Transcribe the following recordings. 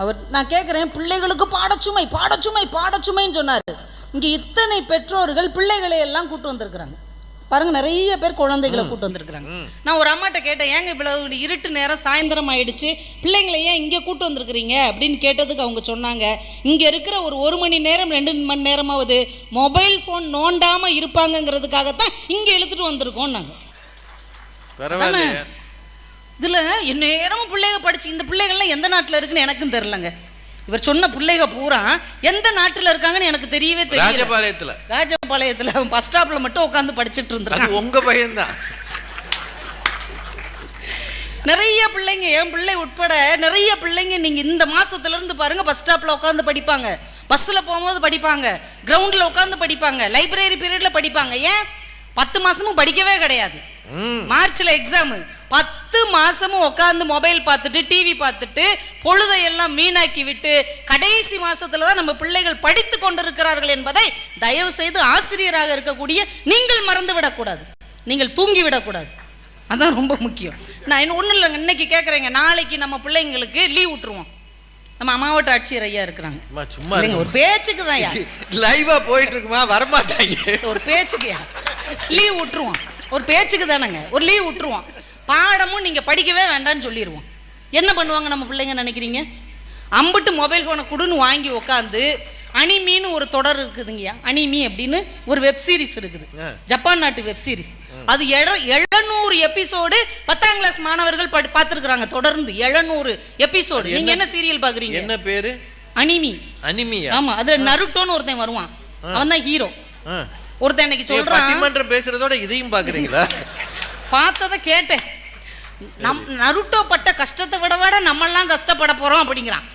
அவர் நான் கேட்குறேன், பிள்ளைகளுக்கு பாடச்சுமை பாடச்சுமை பாடச்சுமைன்னு சொன்னார். இங்கே இத்தனை பெற்றோர்கள் பிள்ளைகளை எல்லாம் கூட்டு வந்திருக்கிறாங்க பாருங்க, நிறைய பேர் குழந்தைகளை கூட்டு வந்திருக்கிறாங்க. நான் ஒரு அம்மாட்ட கேட்டேன், ஏங்க இவ்வளவு இருட்டு நேரம் சாயந்தரம் ஆயிடுச்சு, பிள்ளைங்களை ஏன் இங்கே கூட்டு வந்திருக்கிறீங்க அப்படின்னு கேட்டதுக்கு அவங்க சொன்னாங்க, இங்கே இருக்கிற ஒரு மணி நேரம் 2 மணி நேரமாவது மொபைல் ஃபோன் நோண்டாமல் இருப்பாங்கங்கிறதுக்காகத்தான் இங்கே இழுத்துட்டு வந்திருக்கோம் நாங்கள். இதில் நேரமும் பிள்ளைங்க படிச்சு, இந்த பிள்ளைகள்லாம் எந்த நாட்டில் இருக்குன்னு எனக்கும் தெரிலங்க. இவர் சொன்ன பிள்ளைங்க பூரா எந்த நாட்டில் இருக்காங்கன்னு எனக்கு தெரியவே தெரியல. ராஜபாளையத்தில் அவன் பஸ் ஸ்டாப்ல மட்டும் உட்காந்து படிச்சுட்டு இருந்தான். உங்க பையன்தான். நிறைய பிள்ளைங்க, என் பிள்ளை உட்பட நிறைய பிள்ளைங்க நீங்க இந்த மாசத்துல இருந்து பாருங்க, பஸ் ஸ்டாப்ல உட்காந்து படிப்பாங்க, பஸ்ல போகும்போது படிப்பாங்க, கிரவுண்ட்ல உட்காந்து படிப்பாங்க, லைப்ரரி பீரியட்ல படிப்பாங்க. ஏன் 10 மாசமும் படிக்கவே கிடையாது. மார்ச்ல எக்ஸாம், 10 மாசமும் உட்காந்து மொபைல் பார்த்துட்டு டிவி பார்த்துட்டு பொழுதையெல்லாம் வீணாக்கி விட்டு கடைசி மாசத்துல தான் நம்ம பிள்ளைகள் படித்து கொண்டிருக்கிறார்கள் என்பதை தயவு செய்து ஆசிரியராக இருக்கக்கூடிய நீங்கள் மறந்து விடக்கூடாது, நீங்கள் தூங்கி விடக்கூடாது. அதான் ரொம்ப முக்கியம். நான் ஒன்றும் இல்லைங்க, இன்னைக்கு கேட்குறேங்க, நாளைக்கு நம்ம பிள்ளைங்களுக்கு லீவ் விட்டுருவோம். நம்ம மாவட்ட ஆட்சியர் ஐயா இருக்கிறாங்க, சும்மா ஒரு பேச்சுக்கு தான் லைவா போயிட்டு இருக்குமா, வரமாட்டாங்க, ஒரு பேச்சுக்கு லீவ் விட்டுருவோம், ஒரு பேச்சுக்கு தானேங்க, ஒரு லீவ் விட்டுருவோம். பாடமும் நீங்க படிக்கவே வேண்டாம்னு சொல்லிடுவோம். என்ன பண்ணுவாங்க நம்ம பிள்ளைங்க நினைக்கிறீங்க? அம்பிட்டு மொபைல் ஃபோனை கொடுன்னு வாங்கி உட்காந்து அனிமின்னு ஒரு தொடர் இருக்குதுங்கய்யா, அனிமி அப்படின்னு ஒரு வெப் சீரிஸ் இருக்குது, ஜப்பான் நாட்டு வெப் சீரிஸ். அது 700 எபிசோடு 10ஆம் கிளாஸ் மாணவர்கள் பார்த்துருக்குறாங்க தொடர்ந்து 700 எபிசோடு. நீங்க என்ன சீரியல் பாக்குறீங்க? என்ன பேரு? அனிமி. அனிமியா? ஆமா, அதுல நருட்டோன்னு ஒருத்தன் வருவான், அவன் தான் ஹீரோ. ஒருத்தன் இன்னைக்கு சொல்றான், பட்டிமன்றம் பேசுறதோட இதையும் பாக்குறீங்களா? பார்த்ததை கேட்டேன், நருட்டோ பட்ட கஷ்டத்தை விட நம்மெல்லாம் கஷ்டப்பட போறோம் அப்படிங்கிறான்.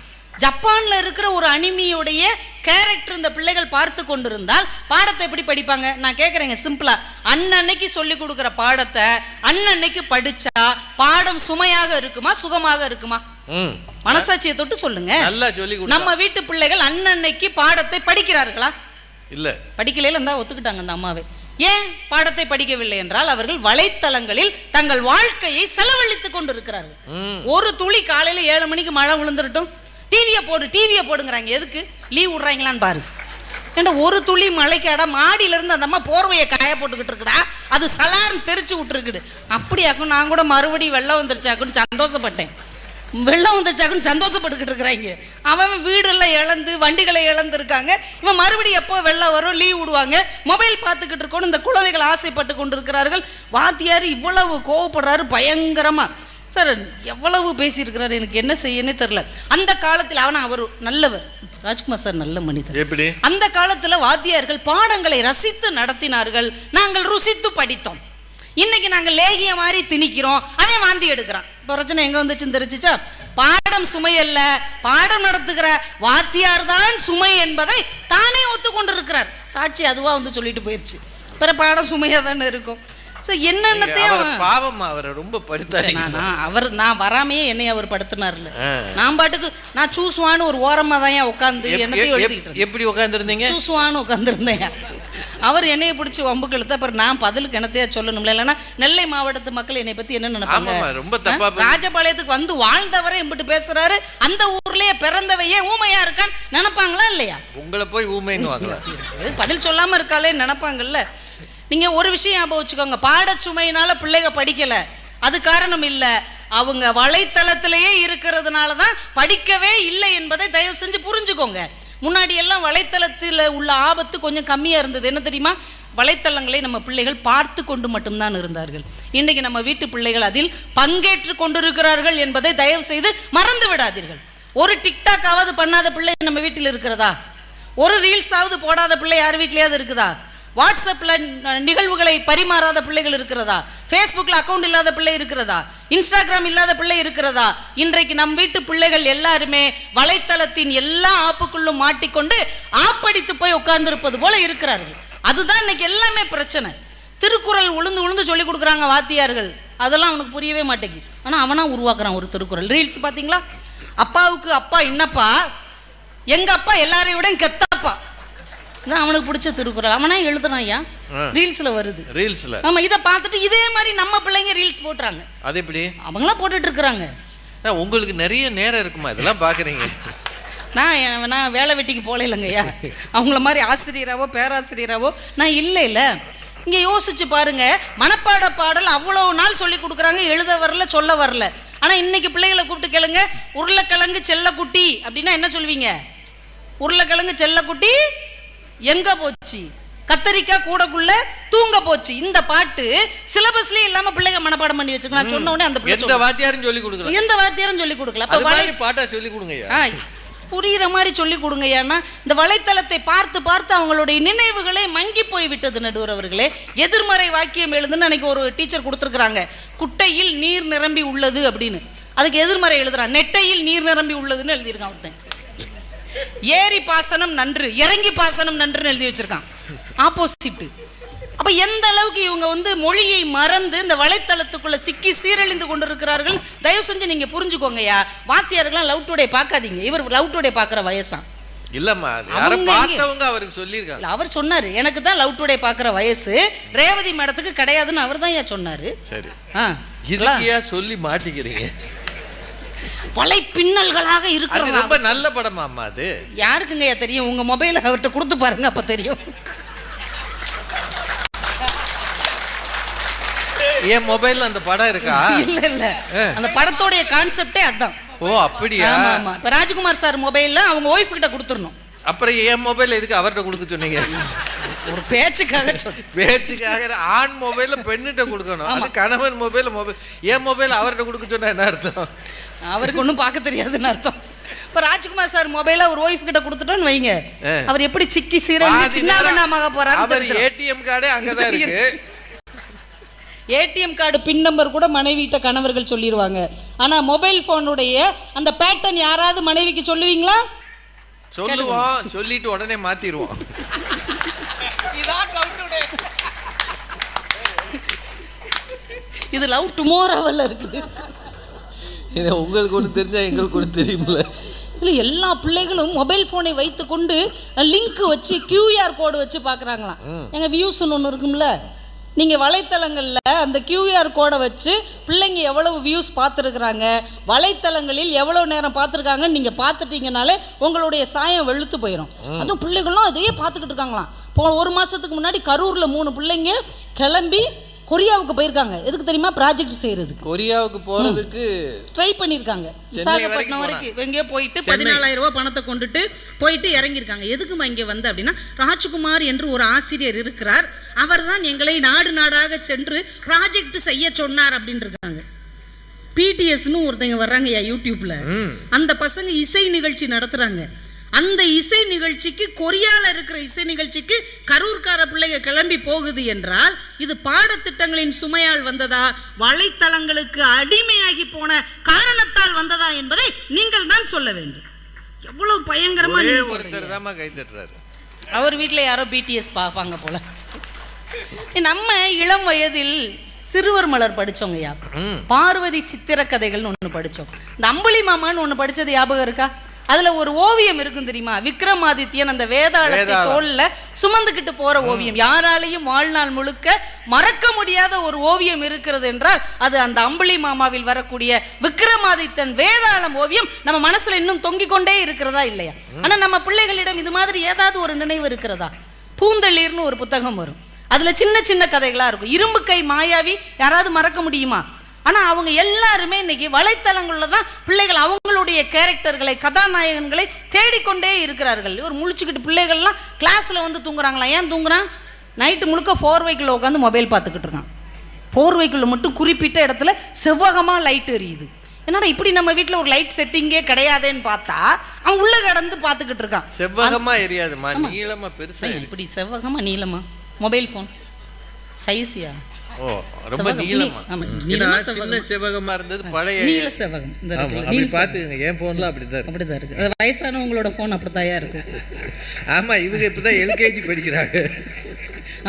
ஜப்பான்ல இருக்கிற ஒரு அனிமியோடைய கேரக்டர் இந்த பிள்ளைகள் பார்த்து கொண்டிருந்தால் பாடத்தை எப்படி படிப்பாங்க? நான் கேட்குறேங்க சிம்பிளா, அன்னன்னைக்கு சொல்லி கொடுக்குற பாடத்தை அன்னன்னைக்கு படிச்சா பாடம் சுமையாக இருக்குமா சுகமாக இருக்குமா? மனசாட்சியை தொட்டு சொல்லுங்க. நம்ம வீட்டு பிள்ளைகள் அன்னன்னைக்கு பாடத்தை படிக்கிறார்களா? இல்ல, படிக்கல இருந்தா ஒத்துக்கிட்டாங்க அந்த அம்மாவே. ஏன் பாடத்தை படிக்கவில்லை என்றால் அவர்கள் வலைத்தளங்களில் தங்கள் வாழ்க்கையை செலவழித்துக் கொண்டிருக்கிறார்கள். ஒரு துளி காலையில 7 மணிக்கு மழை விழுந்துட்டோம், டிவியை போடுங்கிறாங்க. எதுக்கு? லீவ் விடுறாங்களான்னு பாரு. ஏண்டா ஒரு துளி மழைக்காடா மாடியில இருந்து அந்த அம்மா போர்வையை காய போட்டுக்கிட்டு இருக்குடா, அது சலார்னு தெரிச்சு விட்டுருக்குது. அப்படியாக்கும் நான் கூட மறுபடியும் வெள்ளம் வந்துருச்சாக்குன்னு சந்தோஷப்பட்டேன். வெள்ளம் வந்துருச்சாக்குன்னு சந்தோஷப்பட்டுக்கிட்டு இருக்கிறாங்க. அவன் வீடெல்லாம் இழந்து வண்டிகளை இழந்துருக்காங்க. இவன் மறுபடியும் எப்போ வெள்ளம் வரும், லீவ் விடுவாங்க, மொபைல் பார்த்துக்கிட்டு இருக்கணும். இந்த குழந்தைகள் ஆசைப்பட்டு கொண்டிருக்கிறார்கள். வாத்தியார் இவ்வளவு கோவப்படுறாரு பயங்கரமா. சார் எவ்வளவு பேசியிருக்கிறாரு, எனக்கு என்ன செய்யனே தெரியல. அந்த காலத்தில் அவர் நல்லவர், ராஜ்குமார் சார் நல்ல மனிதர். எப்படி அந்த காலத்துல வாத்தியார்கள் பாடங்களை ரசித்து நடத்தினார்கள், நாங்கள் ருசித்து படித்தோம். இன்னைக்கு நாங்கள் லேகிய மாதிரி திணிக்கிறோம், அவன் வாந்தி எடுக்கிறான். பிரச்சனை எங்க வந்துச்சுன்னு தெரிஞ்சுச்சா? பாடம் சுமை அல்ல, பாடம் நடத்துகிற வாத்தியார் தான் சுமை என்பதை தானே ஒத்துக்கொண்டிருக்கிறார். சாட்சி அதுவா வந்து சொல்லிட்டு போயிருச்சு. பிற பாடம் சுமையா தானே இருக்கும். நான் வராமையே என்னை அவர் படுத்தினார்ல, நான் பாட்டுக்கு நான் சூசுவான்னு ஒரு ஓரமா தான் உட்காந்து எப்படி உட்காந்துருந்தீங்க, சூசுவான்னு உட்காந்துருந்தேன். அவர் என்னைய பிடிச்சி வம்புக்கு இழுத்த, அப்புறம் நான் பதிலுக்கு என்னத்தையா சொல்லணும்ல. இல்லைன்னா நெல்லை மாவட்டத்து மக்கள் என்னை பத்தி என்ன நினைப்பாங்க? ராஜபாளையத்துக்கு வந்து வாழ்ந்தவரை எம்பிட்டு பேசுறாரு, அந்த ஊர்லயே பிறந்தவையே ஊமையா இருக்கான்னு நினைப்பாங்களா இல்லையா? உங்களை போய் ஊமைன்னு பதில் சொல்லாம இருக்காளே நினைப்பாங்கல்ல. நீங்க ஒரு விஷயம் ஞாபகம் வச்சுக்கோங்க, பாடச்சுமையினால பிள்ளைங்க படிக்கல, அது காரணம் இல்லை, அவங்க வலைத்தளத்திலேயே இருக்கிறதுனால தான் படிக்கவே இல்லை என்பதை தயவு செஞ்சு புரிஞ்சுக்கோங்க. முன்னாடி எல்லாம் வலைத்தளத்தில் உள்ள ஆபத்து கொஞ்சம் கம்மியா இருந்தது. என்ன தெரியுமா? வலைத்தளங்களை நம்ம பிள்ளைகள் பார்த்து கொண்டு மட்டும்தான் இருந்தார்கள். இன்றைக்கு நம்ம வீட்டு பிள்ளைகள் அதில் பங்கேற்று கொண்டிருக்கிறார்கள் என்பதை தயவு செய்து மறந்து விடாதீர்கள். ஒரு டிக்டாக்காவது பண்ணாத பிள்ளை நம்ம வீட்டில் இருக்கிறதா? ஒரு ரீல்ஸாவது போடாத பிள்ளை யார் வீட்லயாவது இருக்குதா? வாட்ஸ்அப்பில் நிகழ்வுகளை பரிமாறாத பிள்ளைகள் இருக்கிறதா? ஃபேஸ்புக்கில் அக்கௌண்ட் இல்லாத பிள்ளை இருக்கிறதா? இன்ஸ்டாகிராம் இல்லாத பிள்ளை இருக்கிறதா? இன்றைக்கு நம் வீட்டு பிள்ளைகள் எல்லாருமே வலைத்தளத்தின் எல்லா ஆப்புக்குள்ளும் மாட்டிக்கொண்டு ஆப்படித்து போய் உட்கார்ந்துருப்பது போல இருக்கிறார்கள். அதுதான் இன்னைக்கு எல்லாமே பிரச்சனை. திருக்குறள் உளுந்து சொல்லி கொடுக்குறாங்க வாத்தியார்கள், அதெல்லாம் அவனுக்கு புரியவே மாட்டேங்குது. ஆனால் அவனா உருவாக்குறான் ஒரு திருக்குறள். ரீல்ஸ் பார்த்தீங்களா? அப்பாவுக்கு அப்பா என்னப்பா, எங்க அப்பா எல்லாரையும் விட கெத்தப்பா, அவனுக்கு பிடிச்ச திருக்குறள் அவனா எழுதுனாயா, ரீல்ஸ்ல வருது. ரீல்ஸ்ல ஆமா, இதை பார்த்துட்டு இதே மாதிரி நம்ம பிள்ளைங்க ரீல்ஸ் போட்டுறாங்க. அது எப்படி? அவங்களாம் போட்டுட்டு இருக்கிறாங்க. உங்களுக்கு நிறைய நேரம் இருக்குமா இதெல்லாம் பாக்குறீங்க? நான் வேலை வெட்டிக்கு போகல இல்லைங்கய்யா. அவங்கள மாதிரி ஆசிரியராவோ பேராசிரியராவோ நான் இல்லை. இங்கே யோசிச்சு பாருங்க, மனப்பாட பாடல் அவ்வளோ நாள் சொல்லி கொடுக்குறாங்க, எழுத வரல சொல்ல வரல. ஆனால் இன்னைக்கு பிள்ளைகளை கூப்பிட்டு கேளுங்க, உருளைக்கிழங்கு செல்லக்குட்டி அப்படின்னா என்ன சொல்வீங்க? உருளைக்கிழங்கு செல்லக்குட்டி எங்க போச்சு, கத்தரிக்காய் கூடக்குள்ள தூங்க போச்சு. இந்த பாட்டு சிலபஸ்லயே இல்லாம பிள்ளைங்க மனப்பாடம் பண்ணி வச்சுக்கலாம். சொன்ன உடனே அந்த எந்த வாத்தியாரும் சொல்லி கொடுக்கல, எந்த வாத்தியாரும் சொல்லி கொடுக்கல. பாட்டா சொல்லி கொடுங்க, புரியுற மாதிரி சொல்லி கொடுங்க. ஏன்னா இந்த வலைத்தளத்தை பார்த்து பார்த்து அவங்களுடைய நினைவுகளே மங்கி போய் விட்டது. நடுவர் அவர்களே, எதிர்மறை வாக்கியம் எழுதுன்னு அன்னைக்கு ஒரு டீச்சர் கொடுத்துருக்குறாங்க. குட்டையில் நீர் நிரம்பி உள்ளது அப்படின்னு, அதுக்கு எதிர்மறை எழுதுறான். நெட்டையில் நீர் நிரம்பி உள்ளதுன்னு எழுதியிருக்கான் ஒருத்தன். ஏரி பாசனம் நன்று, இறங்கி பாசனம் நன்றுன்னு எழுதி வச்சிருக்கான், ஆப்போசிட். அப்ப எந்த அளவுக்கு இவங்க மொழியை மறந்து இந்த வலைத்தளத்துக்குள்ள சிக்கி சீரழிந்து கொண்டிருக்கிறார்கள். தயவு செஞ்சு நீங்க புரிஞ்சுக்கோங்கய்யா. வாத்தியார்கள்லாம் லவ் டுடே பார்க்காதீங்க. இவர் லவ் டுடே பார்க்குற வயசா இல்லம்மா, பார்த்தவங்க அவருக்கு சொல்லியிருக்காங்க. அவர் சொன்னாரு, எனக்கு தான் லவ் டுடே பார்க்குற வயசு, ரேவதி மேடத்துக்கு கிடையாதுன்னு அவர் தான் சொன்னாரு. சரி, இதுக்கியா சொல்லி மாட்டிக்கிறீங்க? வலை பின்னல்களாக இருக்கிறது. ரொம்ப நல்ல படமா அம்மா அது? யாருக்குங்கய்யா தெரியும்? உங்க மொபைல் அவர்கிட்ட கொடுத்து பாருங்க, அப்ப தெரியும். என் மொபைல்ல அந்த படம் இருக்கா? இல்ல, அந்த படத்தோட கான்செப்டே அதான். ஓ அப்படியா? ஆமா. இப்ப ராஜ்குமார் சார் மொபைல்ல அவங்க ஒய்ஃப் கிட்ட கொடுத்துறணும். அப்புறம் என் மொபைல் எதுக்கு அவர்கிட்ட கொடுக்க சொன்னீங்க? ஒரு பேச்சுக்காக. பேச்சுக்காக ஆண் மொபைல பெண்ணிட்ட கொடுக்கணும், அது கணவன் மொபைல். என் மொபைல் அவர்கிட்ட கொடுக்க சொன்னா என்ன அர்த்தம்? அவருக்கு ஒன்றும் பார்க்க தெரியாதுன்னு அர்த்தம். இப்ப ராஜ்குமார் சார் மொபைல ஒரு ஒய்ஃப் கிட்ட கொடுத்துட்டோன்னு வைங்க, அவர் எப்படி சிக்கி சீரழிஞ்சு சின்னாபண்ணாமாக போறாரு. அவர் ஏடிஎம் கார்டே அங்கதான் இருக்கு. ஏடிஎம் கார்டு பின் நம்பர் கூட மனைவிட்ட கணவர்கள் சொல்லிடுவாங்க. ஆனா மொபைல் போனுடைய அந்த பேட்டர்ன் யாராவது மனைவிக்கு சொல்லுவீங்களா? சொல்லுவோம், சொல்லிட்டு உடனே மாத்திடுவோம். இது லவ் டுமாரோவில் இருக்கு. உங்களுக்கு ஒன்று தெரிஞ்சா எங்களுக்கு ஒன்று தெரியுமில்ல. இல்லை, எல்லா பிள்ளைகளும் மொபைல் ஃபோனை வைத்து கொண்டு லிங்க் வச்சு கியூஆர் கோடு வச்சு பார்க்குறாங்களாம். எங்கள் வியூஸ்ன்னு ஒன்று இருக்கும்ல, நீங்கள் வலைத்தளங்களில் அந்த கியூஆர் கோடை வச்சு பிள்ளைங்க எவ்வளவு வியூஸ் பார்த்துருக்குறாங்க, வலைத்தளங்களில் எவ்வளோ நேரம் பார்த்துருக்காங்கன்னு நீங்கள் பார்த்துட்டீங்கனாலே உங்களுடைய சாயம் வெளுத்து போயிடும். அதுவும் பிள்ளைகளும் அதையே பார்த்துக்கிட்டு இருக்காங்களாம். ஒரு மாதத்துக்கு முன்னாடி கரூரில் 3 பிள்ளைங்க கிளம்பி கொரியாவுக்கு போயிருக்காங்க. எதுக்கு தெரியுமா? ப்ராஜெக்ட் செய்யறதுக்கு. கொரியாவுக்கு போறதுக்கு ட்ரை பண்ணியிருக்காங்க. விசாகப்பட்டினம் வரைக்கும் எங்கேயோ போயிட்டு 14,000 ரூபாய் பணத்தை கொண்டுட்டு போயிட்டு இறங்கியிருக்காங்க. எதுக்குமா இங்கே வந்து அப்படின்னா, ராஜ்குமார் என்று ஒரு ஆசிரியர் இருக்கிறார், அவர் தான் எங்களை நாடு நாடாக சென்று ப்ராஜெக்ட் செய்ய சொன்னார் அப்படின்னு இருக்காங்க. பிடிஎஸ்னு ஒருத்தங்க வர்றாங்க யூடியூப்ல, அந்த பசங்க இசை நிகழ்ச்சி நடத்துறாங்க. அந்த இசை நிகழ்ச்சிக்கு, கொரியால இருக்கிற இசை நிகழ்ச்சிக்கு கரூர்கார பிள்ளைங்க கிளம்பி போகுது என்றால், இது பாடத்திட்டங்களின் சுமையால் வந்ததா, வலைத்தளங்களுக்கு அடிமையாகி போன காரணத்தால் வந்ததா என்பதை நீங்கள் தான் சொல்ல வேண்டும். எவ்வளவு பயங்கரமா அவர் வீட்டில் யாரோ பிடிஎஸ் பார்ப்பாங்க போல. நம்ம இளம் வயதில் சிறுவர் மலர் படிச்சோங்கய்யா, பார்வதி சித்திர கதைகள்னு ஒன்று படித்தோம். இந்த அம்புலி மாமான்னு ஒன்று படித்தது ஞாபகம் இருக்கா? அதுல ஒரு ஓவியம் இருக்கும் தெரியுமா? விக்ரமாதித்யன் அந்த வேதாளத்தை தோல்ல சுமந்துக்கிட்டு போற ஓவியம். யாராலையும் வாழ்நாள் முழுக்க மறக்க முடியாத ஒரு ஓவியம் இருக்கிறது என்றால் அது அந்த அம்புலி மாமாவில் வரக்கூடிய விக்ரமாதித்தன் வேதாளம் ஓவியம் நம்ம மனசுல இன்னும் தொங்கிக் கொண்டே இருக்கிறதா இல்லையா? ஆனா நம்ம பிள்ளைகளிடம் இது மாதிரி ஏதாவது ஒரு நினைவு இருக்கிறதா? பூந்தளிர்னு ஒரு புத்தகம் வரும், அதுல சின்ன சின்ன கதைகளா இருக்கும். இரும்பு கை மாயாவி யாராவது மறக்க முடியுமா? ஆனால் அவங்க எல்லாருமே இன்னைக்கு வலைத்தளங்களில் தான் பிள்ளைகள் அவங்களுடைய கேரக்டர்களை, கதாநாயகன்களை தேடிக்கொண்டே இருக்கிறார்கள். ஒரு முழிச்சுக்கிட்டு பிள்ளைகள்லாம் கிளாஸில் வந்து தூங்குறாங்களா? ஏன் தூங்குறான்? நைட்டு முழுக்க 4வைக்குள்ள உட்காந்து மொபைல் பார்த்துக்கிட்டு இருக்கான். 4வைக்குள்ள மட்டும் குறிப்பிட்ட இடத்துல செவ்வகமாக லைட் எரியுது. என்னடா இப்படி நம்ம வீட்டில் ஒரு லைட் செட்டிங்கே கிடையாதுன்னு பார்த்தா அவன் உள்ள கடந்து பார்த்துக்கிட்டு இருக்கான். செவ்வகமாக எரியாதுமா, நீளமா பெருசா. இப்படி செவ்வகமா நீளமா? Mobile phone சைஸியா? ஓ, ரொம்ப நீளமா. சின்ன செவ்வகமா இருந்தது பழைய நீல செவ்வகம். அப்படி பாத்துங்க, என் போன்ல அப்படிதான் இருக்கு. வயசானவங்களோட போன் அப்படித்தாயா இருக்கு. ஆமா, இவங்க இப்பதான் எல்கேஜி படிக்கிறாங்க.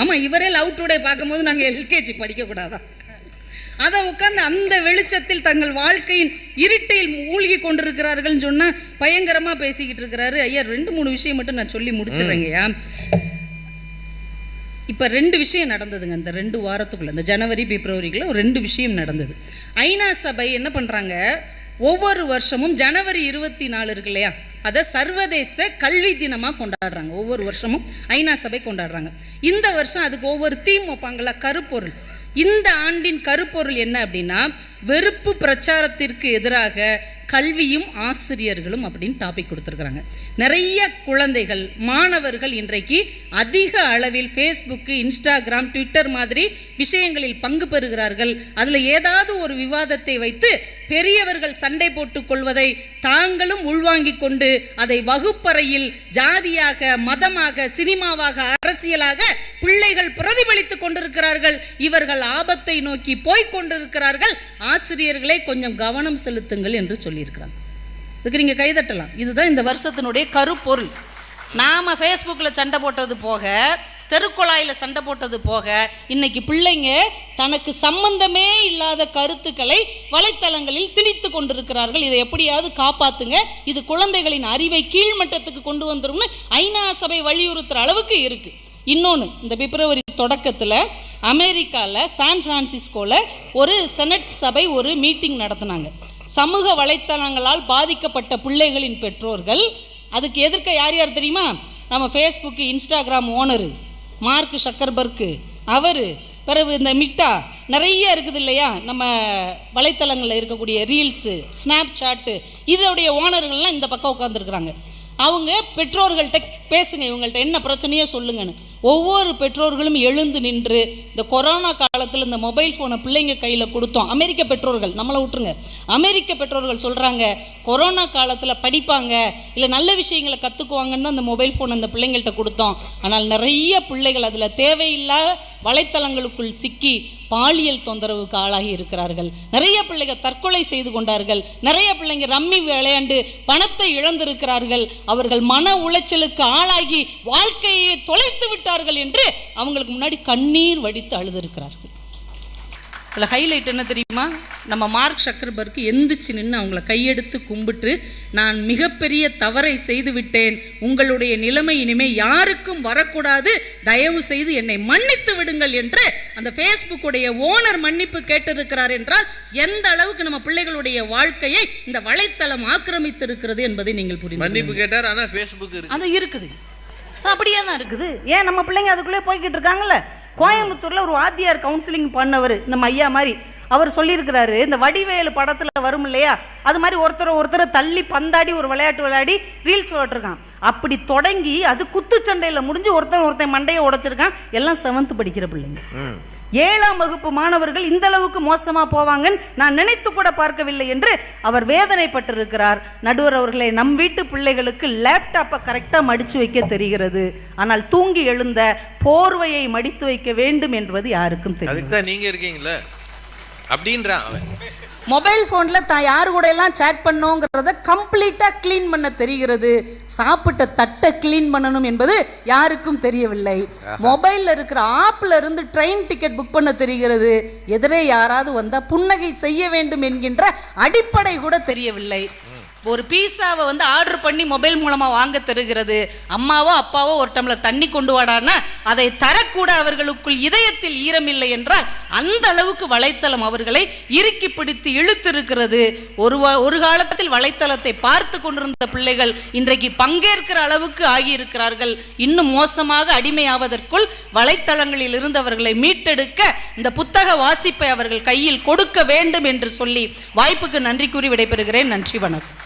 ஆமா, இவரே லவ் டுடே பார்க்கும்போது நாங்க எல்கேஜி படிக்க கூடாதா? அதை உட்கார்ந்து அந்த வெளிச்சத்தில் தங்கள் வாழ்க்கையின் இருட்டில் மூழ்கி கொண்டிருக்கிறார்கள் சொன்னா பயங்கரமா பேசிக்கிட்டு இருக்கிறாரு. ஐயா, 2-3 விஷயம் மட்டும் நான் சொல்லி முடிச்சிடுறேங்கய்யா. இப்போ 2 விஷயம் நடந்ததுங்க இந்த 2 வாரத்துக்குள்ள. இந்த ஜனவரி பிப்ரவரிக்குள்ள ஒரு 2 விஷயம் நடந்தது. ஐநா சபை என்ன பண்ணுறாங்க, ஒவ்வொரு வருஷமும் ஜனவரி 24 இருக்கு இல்லையா, அதை சர்வதேச கல்வி தினமாக கொண்டாடுறாங்க. ஒவ்வொரு வருஷமும் ஐநா சபை கொண்டாடுறாங்க. இந்த வருஷம் அதுக்கு ஒவ்வொரு தீம் வைப்பாங்களா, கருப்பொருள். இந்த ஆண்டின் கருப்பொருள் என்ன அப்படின்னா, வெறுப்பு பிரச்சாரத்திற்கு எதிராக கல்வியும் ஆசிரியர்களும் அப்படின்னு டாபிக் கொடுத்துருக்குறாங்க. நிறைய குழந்தைகள், மாணவர்கள் இன்றைக்கு அதிக அளவில் ஃபேஸ்புக்கு, இன்ஸ்டாகிராம், ட்விட்டர் மாதிரி விஷயங்களில் பங்கு பெறுகிறார்கள். அதில் ஏதாவது ஒரு விவாதத்தை வைத்து பெரியவர்கள் சண்டை போட்டுக் கொள்வதை தாங்களும் உள்வாங்கிக் கொண்டு அதை வகுப்பறையில் ஜாதியாக, மதமாக, சினிமாவாக, அரசியலாக பிள்ளைகள் பிரதிபலித்துக் கொண்டிருக்கிறார்கள். இவர்கள் ஆபத்தை நோக்கி போய் கொண்டிருக்கிறார்கள். ஆசிரியர்களை கொஞ்சம் கவனம் செலுத்துங்கள் என்று சொல்லியிருக்கிறாங்க. இதுக்கு நீங்கள் கைதட்டலாம். இதுதான் இந்த வருஷத்தினுடைய கருப்பொருள். நாம் ஃபேஸ்புக்கில் சண்டை போட்டது போக, தெருக்குழாயில் சண்டை போட்டது போக, இன்னைக்கு பிள்ளைங்க தனக்கு சம்பந்தமே இல்லாத கருத்துக்களை வலைத்தளங்களில் திணித்து கொண்டிருக்கிறார்கள். இதை எப்படியாவது காப்பாற்றுங்க, இது குழந்தைகளின் அறிவை கீழ்மட்டத்துக்கு கொண்டு வந்துரும்னு ஐநா சபை வலியுறுத்துகிற அளவுக்கு இருக்குது. இன்னொன்று, இந்த பிப்ரவரி தொடக்கத்தில் அமெரிக்காவில் சான் பிரான்சிஸ்கோவில் ஒரு செனட் சபை ஒரு மீட்டிங் நடத்தினாங்க. சமூக வலைத்தளங்களால் பாதிக்கப்பட்ட பிள்ளைகளின் பெற்றோர்கள். அதுக்கு எதிர்க்க யார் யார் தெரியுமா? நம்ம ஃபேஸ்புக்கு, இன்ஸ்டாகிராம் ஓனரு மார்க் ஷக்கர்பர்க்கு, அவர், பிறகு இந்த மிட்டா, நிறைய இருக்குது இல்லையா, நம்ம வலைத்தளங்களில் இருக்கக்கூடிய ரீல்ஸு, ஸ்னாப் சாட்டு, இதோடைய ஓனர்கள்லாம் இந்த பக்கம் உட்காந்துருக்குறாங்க. அவங்க பெற்றோர்கள்ட்ட பேசுங்க, இவங்கள்ட்ட என்ன பிரச்சனையோ சொல்லுங்கன்னு. ஒவ்வொரு பெற்றோர்களும் எழுந்து நின்று, இந்த கொரோனா காலத்தில் இந்த மொபைல் ஃபோனை பிள்ளைங்க கையில் கொடுத்தோம். அமெரிக்க பெற்றோர்கள், நம்மளை விட்டுருங்க, அமெரிக்க பெற்றோர்கள் சொல்கிறாங்க, கொரோனா காலத்தில் படிப்பாங்க, இல்லை நல்ல விஷயங்களை கற்றுக்குவாங்கன்னு அந்த மொபைல் ஃபோன் அந்த பிள்ளைங்கள்ட்ட கொடுத்தோம். ஆனால் நிறைய பிள்ளைகள் அதில் தேவையில்லாத வலைத்தளங்களுக்குள் சிக்கி பாலியல் தொந்தரவுக்கு ஆளாகி இருக்கிறார்கள். நிறைய பிள்ளைங்க தற்கொலை செய்து கொண்டார்கள். நிறைய பிள்ளைங்க ரம்மி விளையாண்டு பணத்தை இழந்திருக்கிறார்கள். அவர்கள் மன உளைச்சலுக்கு ஆளாகி வாழ்க்கையை தொலைத்து விட்டார்கள் என்று அவங்களுக்கு முன்னாடி கண்ணீர் வடித்து அழுதிருக்கிறார்கள். அதில் ஹைலைட் என்ன தெரியுமா? நம்ம மார்க் ஷக்கர்பர்க்கு எந்திரிச்சு நின்று அவங்கள கையெடுத்து கும்பிட்டு, நான் மிகப்பெரிய தவறை செய்து விட்டேன், உங்களுடைய நிலைமை இனிமேல் யாருக்கும் வரக்கூடாது, தயவு செய்து என்னை மன்னித்து விடுங்கள் என்று அந்த ஃபேஸ்புக்குடைய ஓனர் மன்னிப்பு கேட்டிருக்கிறார் என்றால் எந்த அளவுக்கு நம்ம பிள்ளைகளுடைய வாழ்க்கையை இந்த வலைத்தளம் ஆக்கிரமித்து இருக்கிறது என்பதை நீங்கள் புரிந்து. மன்னிப்பு கேட்டார், ஆனால் ஃபேஸ்புக் அது இருக்குது, அப்படியே தான் இருக்குது. ஏன் நம்ம பிள்ளைங்க அதுக்குள்ளே போய்கிட்டு இருக்காங்கல்ல. கோயம்புத்தூரில் ஒரு வாத்தியார் கவுன்சிலிங் பண்ணவர், நம்ம ஐயா மாதிரி, அவர் சொல்லியிருக்கிறாரு, இந்த வடிவேலு படத்தில் வரும் இல்லையா, அது மாதிரி ஒருத்தரை தள்ளி பந்தாடி ஒரு விளையாட்டு விளையாடி ரீல்ஸ் விளையாட்டுருக்கான். அப்படி தொடங்கி அது குத்துச்சண்டையில் முடிஞ்சு ஒருத்தன் மண்டையை உடைச்சிருக்கான். எல்லாம் 7th படிக்கிற பிள்ளைங்க. 7ஆம் வகுப்பு மாணவர்கள் இந்த அளவுக்கு மோசமாக போவாங்கன்னு நான் நினைத்து கூட பார்க்கவில்லை என்று அவர் வேதனைப்பட்டிருக்கிறார். நடுவர் அவர்களே, நம் வீட்டு பிள்ளைகளுக்கு லேப்டாப்பை கரெக்டாக மடித்து வைக்க தெரிகிறது, ஆனால் தூங்கி எழுந்த போர்வையை மடித்து வைக்க வேண்டும் என்பது யாருக்கும் தெரியும். அதுக்கு தான் நீங்கள் இருக்கீங்களே அப்படின்றான் அவன். மொபைல் ஃபோனில் தான் யாரு கூட எல்லாம் சேட் பண்ணோங்கிறத கம்ப்ளீட்டாக க்ளீன் பண்ண தெரிகிறது. சாப்பிட்ட தட்டை க்ளீன் பண்ணணும் என்பது யாருக்கும் தெரியவில்லை. மொபைலில் இருக்கிற ஆப்பில் இருந்து ட்ரெயின் டிக்கெட் புக் பண்ண தெரிகிறது. எதிரே யாராவது வந்தால் புன்னகை செய்ய வேண்டும் என்கின்ற அடிப்படை கூட தெரியவில்லை. ஒரு பீஸாவை வந்து ஆர்டர் பண்ணி மொபைல் மூலமாக வாங்க தருகிறது. அம்மாவோ அப்பாவோ ஒரு டம்ளர் தண்ணி கொண்டு வாடான்னா அதை தரக்கூட அவர்களுக்குள் இதயத்தில் ஈரமில்லை என்றால் அந்த அளவுக்கு வலைத்தளம் அவர்களை இறுக்கி பிடித்து இழுத்திருக்கிறது. ஒரு காலத்தில் வலைத்தளத்தை பார்த்து கொண்டிருந்த பிள்ளைகள் இன்றைக்கு பங்கேற்கிற அளவுக்கு ஆகியிருக்கிறார்கள். இன்னும் மோசமாக அடிமையாவதற்குள் வலைத்தளங்களில் இருந்து அவர்களை மீட்டெடுக்க இந்த புத்தக வாசிப்பை அவர்கள் கையில் கொடுக்க வேண்டும் என்று சொல்லி வாய்ப்புக்கு நன்றி கூறி விடைபெறுகிறேன். நன்றி, வணக்கம்.